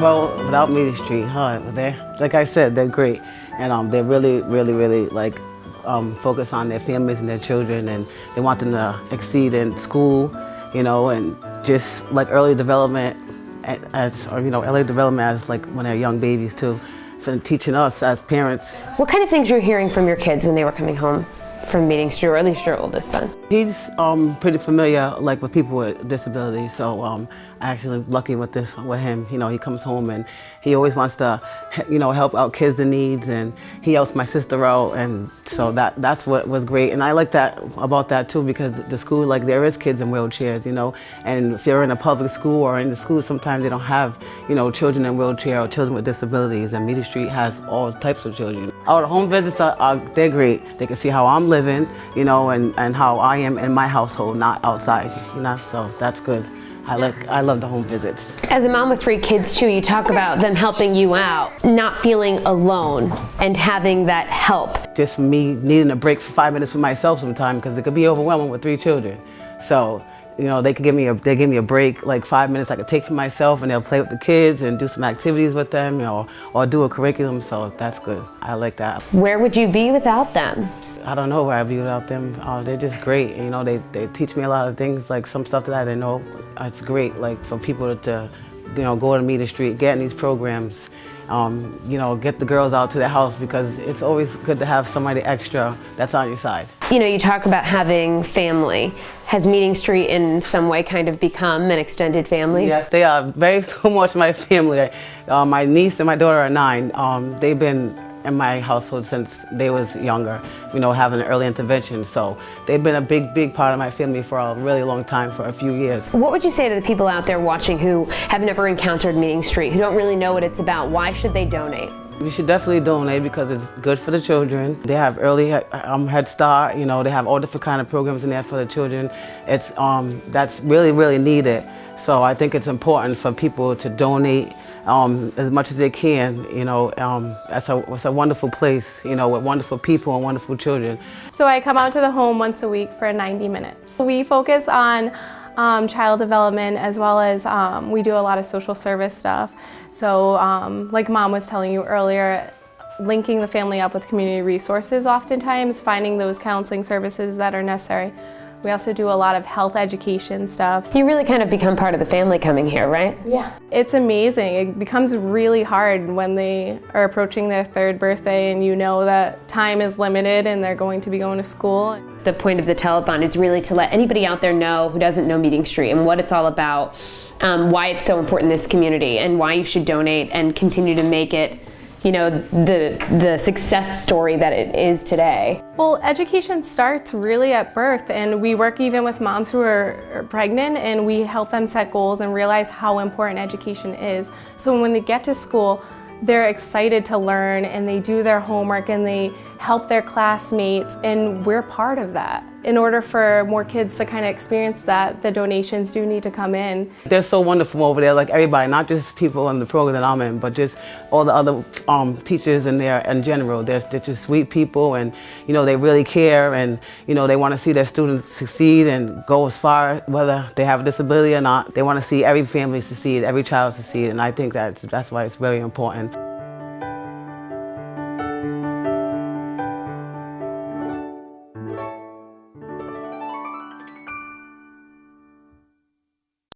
Well, without Media Street, they're, like I said, they're great. And they're really like focused on their families and their children, and they want them to exceed in school, you know, and just like early development early development as like when they're young babies too, for teaching us as parents. What kind of things were you hearing from your kids when they were coming home from Meeting Street, or at least your oldest son? He's pretty familiar like with people with disabilities, so I'm actually lucky with him. You know, he comes home and he always wants to, you know, help out kids in needs, and he helps my sister out, and so that's what was great. And I like that about that too, because the school, like, there is kids in wheelchairs, you know, and if you're in a public school or in the school, sometimes they don't have, you know, children in wheelchair or children with disabilities, and Media Street has all types of children. Our home visits they're great. They can see how I'm living, you know, and how I am in my household, not outside, you know, so that's good. I love the home visits. As a mom with 3 kids too, you talk about them helping you out, not feeling alone and having that help. Just me needing a break for 5 minutes for myself sometimes, because it could be overwhelming with 3 children. So, you know, they give me a break, like 5 minutes I could take for myself, and they'll play with the kids and do some activities with them, you know, or do a curriculum, so that's good. I like that. Where would you be without them? I don't know where I'd be without them. They're just great. You know, they teach me a lot of things, like some stuff that I didn't know. It's great, like for people to, you know, go to Media Street, get in these programs, you know, get the girls out to their house, because it's always good to have somebody extra that's on your side. You know, you talk about having family. Has Meeting Street in some way kind of become an extended family? Yes, they are so much my family. My niece and my daughter are 9. They've been in my household since they was younger, you know, having an early intervention. So they've been a big part of my family for a really long time, for a few years. What would you say to the people out there watching who have never encountered Meeting Street, who don't really know what it's about? Why should they donate? You should definitely donate, because it's good for the children. They have early Head Start, you know, they have all different kind of programs in there for the children. It's that's really needed. So I think it's important for people to donate as much as they can, you know. It's a wonderful place, you know, with wonderful people and wonderful children. So I come out to the home once a week for 90 minutes. We focus on child development, as well as we do a lot of social service stuff. So like Mom was telling you earlier, linking the family up with community resources, oftentimes finding those counseling services that are necessary. We also do a lot of health education stuff. You really kind of become part of the family coming here, right? Yeah. It's amazing. It becomes really hard when they are approaching their 3rd birthday, and you know that time is limited and they're going to be going to school. The point of the telethon is really to let anybody out there know who doesn't know Meeting Street and what it's all about, why it's so important in this community, and why you should donate and continue to make it, you know, the success story that it is today. Well, education starts really at birth, and we work even with moms who are pregnant, and we help them set goals and realize how important education is. So when they get to school, they're excited to learn, and they do their homework, and they help their classmates, and we're part of that. In order for more kids to kind of experience that, the donations do need to come in. They're so wonderful over there, like everybody, not just people in the program that I'm in, but just all the other teachers in there in general. They're just sweet people, and, you know, they really care, and, you know, they want to see their students succeed and go as far, whether they have a disability or not. They want to see every family succeed, every child succeed, and I think that's why it's very important.